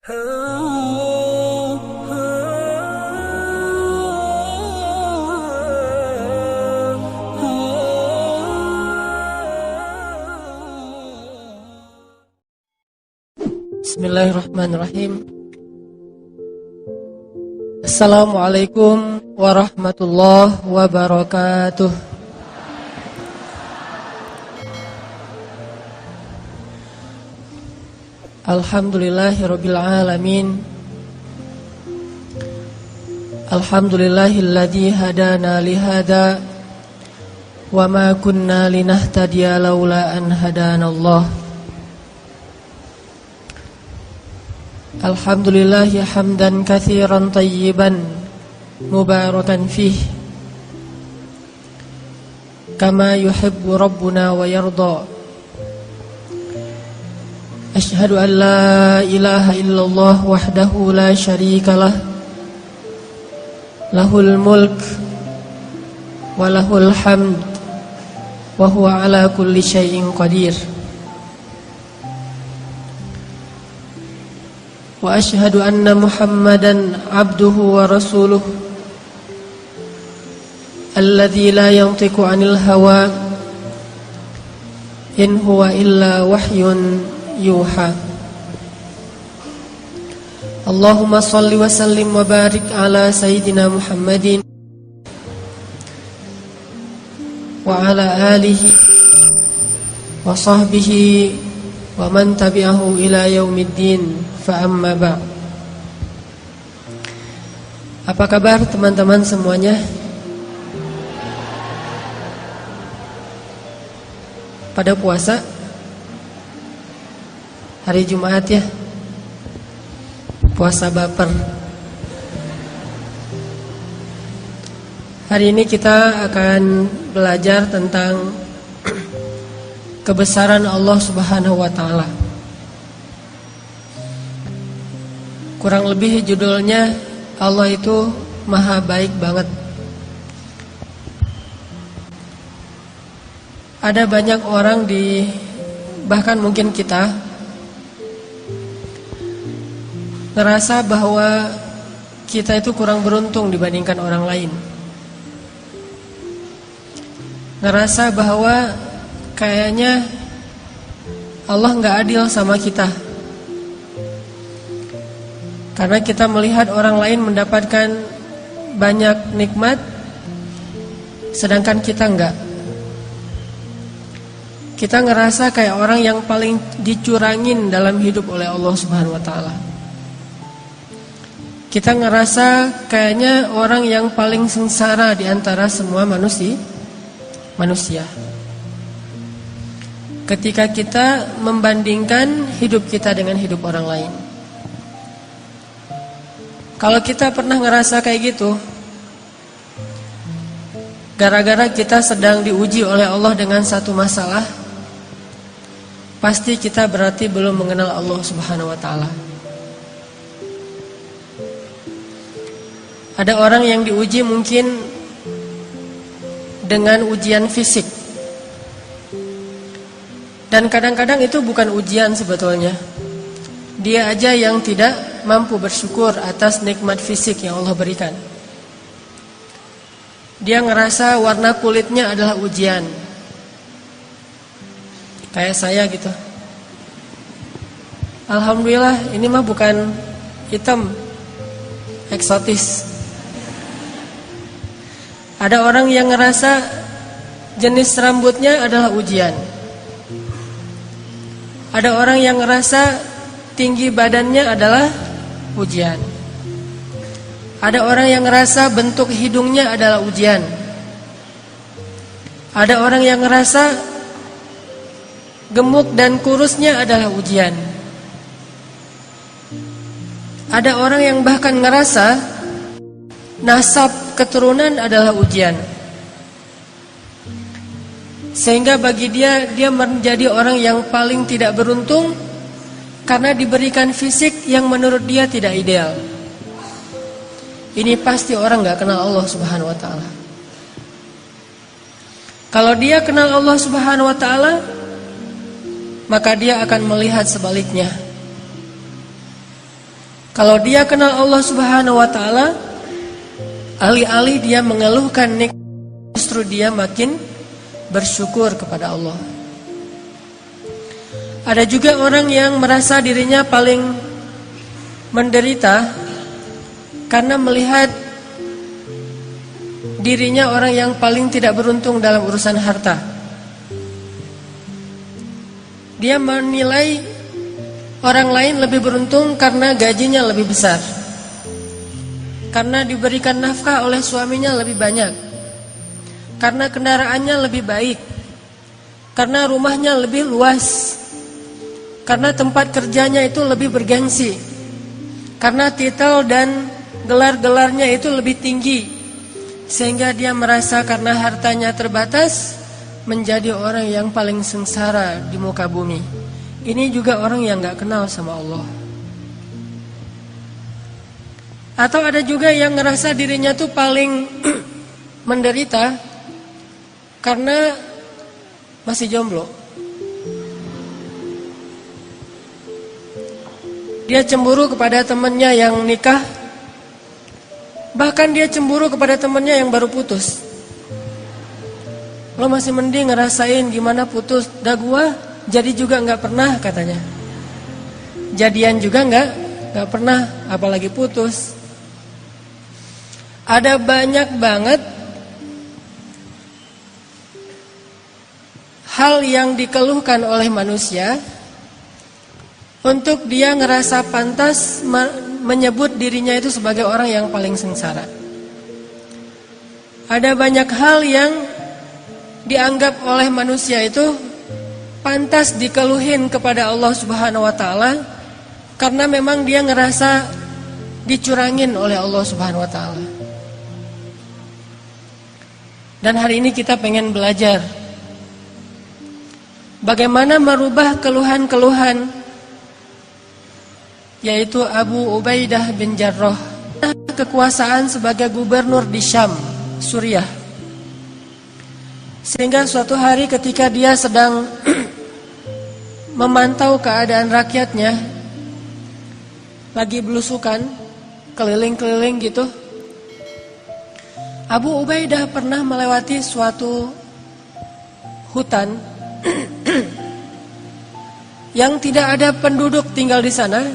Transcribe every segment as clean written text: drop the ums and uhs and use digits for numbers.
Bismillahirrahmanirrahim. Assalamualaikum warahmatullahi wabarakatuh. Alhamdulillahirabbil alamin. Alhamdulillahilladzi hadana li hada wa ma kunna linahtadiya laula an hadanallah. Alhamdulillahi hamdan katsiran tayyiban mubarakan fih kama yuhibbu rabbuna wa yarda. Asyhadu an la ilaha illallah wahdahu la syarikalah, lahul mulk wa lahul hamd wa huwa ala kulli syai'in qadir. Wa asyhadu anna Muhammadan abduhu wa rasuluh alladzi la yantiqu 'anil hawa in huwa illa wahyun yuha. Allahumma salli wa sallim wa barik ala sayyidina Muhammadin wa ala alihi wa sahbihi wa man tabi'ahu ila yaumiddin. Fa amma ba'. Apa kabar teman-teman semuanya? Pada puasa hari Jumat ya, puasa baper. Hari ini kita akan belajar tentang kebesaran Allah Subhanahu wa ta'ala. Kurang lebih judulnya Allah itu maha baik banget. Ada banyak orang bahkan mungkin kita ngerasa bahwa kita itu kurang beruntung dibandingkan orang lain. Ngerasa bahwa kayaknya Allah gak adil sama kita, karena kita melihat orang lain mendapatkan banyak nikmat, sedangkan kita enggak. Kita ngerasa kayak orang yang paling dicurangin dalam hidup oleh Allah Subhanahu wa ta'ala. Kita ngerasa kayaknya orang yang paling sengsara di antara semua manusia. Ketika kita membandingkan hidup kita dengan hidup orang lain. Kalau kita pernah ngerasa kayak gitu, gara-gara kita sedang diuji oleh Allah dengan satu masalah, pasti kita berarti belum mengenal Allah Subhanahu wa ta'ala. Ada orang yang diuji mungkin dengan ujian fisik, dan kadang-kadang itu bukan ujian sebetulnya. Dia aja yang tidak mampu bersyukur atas nikmat fisik yang Allah berikan. Dia ngerasa warna kulitnya adalah ujian. Kayak saya gitu. Alhamdulillah ini mah bukan hitam eksotis. Ada orang yang ngerasa jenis rambutnya adalah ujian. Ada orang yang ngerasa tinggi badannya adalah ujian. Ada orang yang ngerasa bentuk hidungnya adalah ujian. Ada orang yang ngerasa gemuk dan kurusnya adalah ujian. Ada orang yang bahkan ngerasa nasab keturunan adalah ujian. Sehingga bagi dia menjadi orang yang paling tidak beruntung karena diberikan fisik yang menurut dia tidak ideal. Ini pasti orang gak kenal Allah Subhanahu wa ta'ala. Kalau dia kenal Allah Subhanahu wa ta'ala, maka dia akan melihat sebaliknya. Kalau dia kenal Allah Subhanahu wa taala, alih-alih dia mengeluhkan nikmat, justru dia makin bersyukur kepada Allah. Ada juga orang yang merasa dirinya paling menderita karena melihat dirinya orang yang paling tidak beruntung dalam urusan harta. Dia menilai orang lain lebih beruntung karena gajinya lebih besar, karena diberikan nafkah oleh suaminya lebih banyak, karena kendaraannya lebih baik, karena rumahnya lebih luas, karena tempat kerjanya itu lebih bergengsi, karena titel dan gelar-gelarnya itu lebih tinggi, sehingga dia merasa karena hartanya terbatas menjadi orang yang paling sengsara di muka bumi. Ini juga orang yang gak kenal sama Allah. Atau ada juga yang ngerasa dirinya tuh paling menderita karena masih jomblo. Dia cemburu kepada temannya yang nikah, bahkan dia cemburu kepada temannya yang baru putus. Lo masih mending ngerasain gimana putus, dah gua jadi juga gak pernah katanya. Jadian juga gak pernah, apalagi putus. Ada banyak banget hal yang dikeluhkan oleh manusia untuk dia ngerasa pantas menyebut dirinya itu sebagai orang yang paling sengsara. Ada banyak hal yang dianggap oleh manusia itu pantas dikeluhin kepada Allah Subhanahu wa taala karena memang dia ngerasa dicurangin oleh Allah Subhanahu wa taala. Dan hari ini kita pengen belajar bagaimana merubah keluhan-keluhan, yaitu Abu Ubaidah bin Jarrah kekuasaan sebagai gubernur di Syam, Suriah. Sehingga suatu hari ketika dia sedang memantau keadaan rakyatnya, lagi belusukan keliling-keliling gitu, Abu Ubaidah pernah melewati suatu hutan yang tidak ada penduduk tinggal di sana.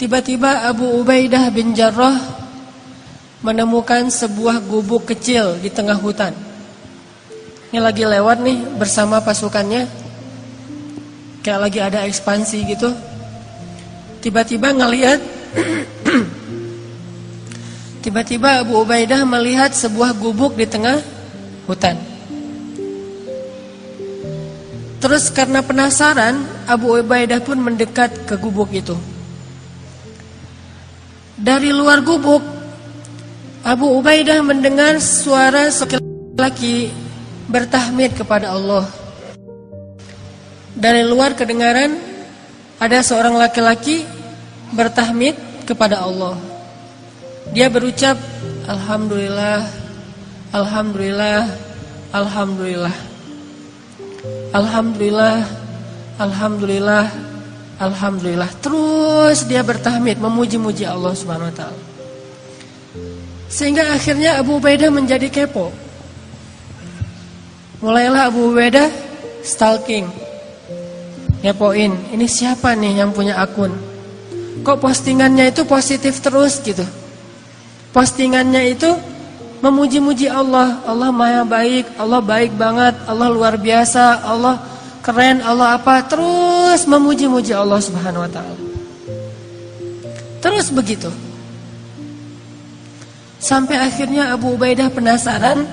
Tiba-tiba Abu Ubaidah bin Jarrah menemukan sebuah gubuk kecil di tengah hutan. Ini lagi lewat nih bersama pasukannya, kayak lagi ada ekspansi gitu. Tiba-tiba ngelihat tiba-tiba Abu Ubaidah melihat sebuah gubuk di tengah hutan. Terus karena penasaran, Abu Ubaidah pun mendekat ke gubuk itu. Dari luar gubuk, Abu Ubaidah mendengar suara laki-laki bertahmid kepada Allah. Dari luar kedengaran ada seorang laki-laki bertahmid kepada Allah. Dia berucap, Alhamdulillah, Alhamdulillah, Alhamdulillah, Alhamdulillah, Alhamdulillah, Alhamdulillah. Terus dia bertahmid, memuji-muji Allah Subhanahu wa taala. Sehingga akhirnya Abu Ubaidah menjadi kepo. Mulailah Abu Ubaidah stalking, ngepoin, ini siapa nih yang punya akun? Kok postingannya itu positif terus gitu? Postingannya itu memuji-muji Allah. Allah maha baik, Allah baik banget, Allah luar biasa, Allah keren, Allah apa. Terus memuji-muji Allah Subhanahu wa ta'ala. Terus begitu. Sampai akhirnya Abu Ubaidah penasaran.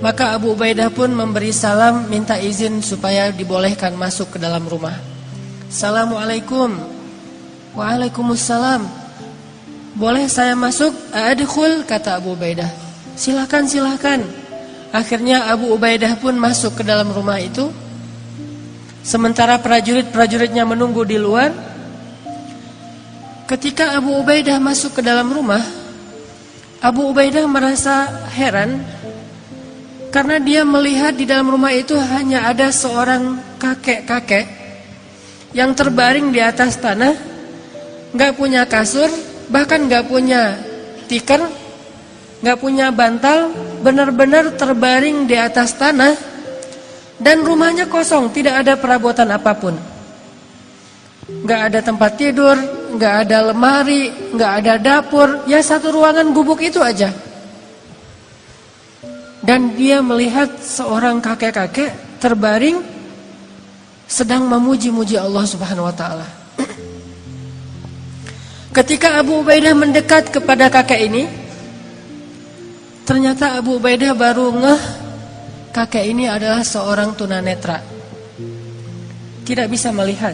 Maka Abu Ubaidah pun memberi salam, minta izin supaya dibolehkan masuk ke dalam rumah. Assalamualaikum. Waalaikumsalam. Boleh saya masuk? Adkhul, kata Abu Ubaidah. Silakan, silakan. Akhirnya Abu Ubaidah pun masuk ke dalam rumah itu. Sementara prajurit-prajuritnya menunggu di luar. Ketika Abu Ubaidah masuk ke dalam rumah, Abu Ubaidah merasa heran karena dia melihat di dalam rumah itu hanya ada seorang kakek-kakek yang terbaring di atas tanah nggak punya kasur, bahkan nggak punya tikar, nggak punya bantal, benar-benar terbaring di atas tanah, dan rumahnya kosong, tidak ada perabotan apapun. Nggak ada tempat tidur, nggak ada lemari, nggak ada dapur, ya satu ruangan gubuk itu aja. Dan dia melihat seorang kakek-kakek terbaring sedang memuji-muji Allah Subhanahu wa taala. Ketika Abu Ubaidah mendekat kepada kakek ini, ternyata Abu Ubaidah baru ngeh kakek ini adalah seorang tunanetra, tidak bisa melihat.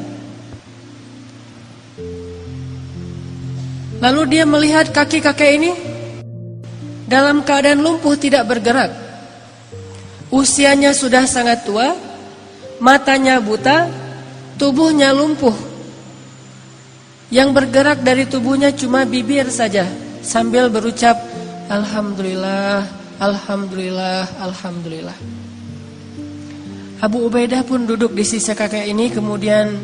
Lalu dia melihat kaki kakek ini dalam keadaan lumpuh, tidak bergerak. Usianya sudah sangat tua, matanya buta, tubuhnya lumpuh. Yang bergerak dari tubuhnya cuma bibir saja, sambil berucap Alhamdulillah, Alhamdulillah, Alhamdulillah. Abu Ubaidah pun duduk di sisi kakek ini. Kemudian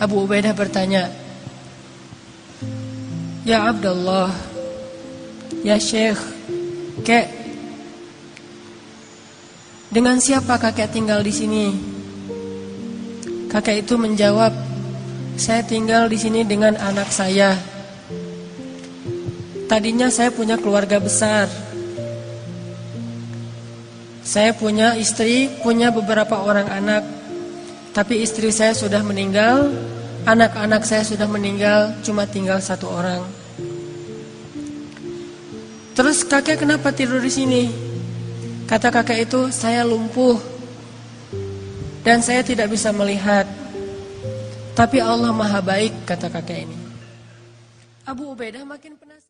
Abu Ubaidah bertanya, Ya Abdullah, ya Syekh, Kek, dengan siapa kakek tinggal di sini? Kakek itu menjawab, saya tinggal di sini dengan anak saya. Tadinya saya punya keluarga besar. Saya punya istri, punya beberapa orang anak. Tapi istri saya sudah meninggal, anak-anak saya sudah meninggal, cuma tinggal satu orang. Terus kakek kenapa tidur di sini? Kata kakek itu, saya lumpuh dan saya tidak bisa melihat. Tapi Allah Maha Baik, kata kakek ini. Abu Ubaidah makin penasaran.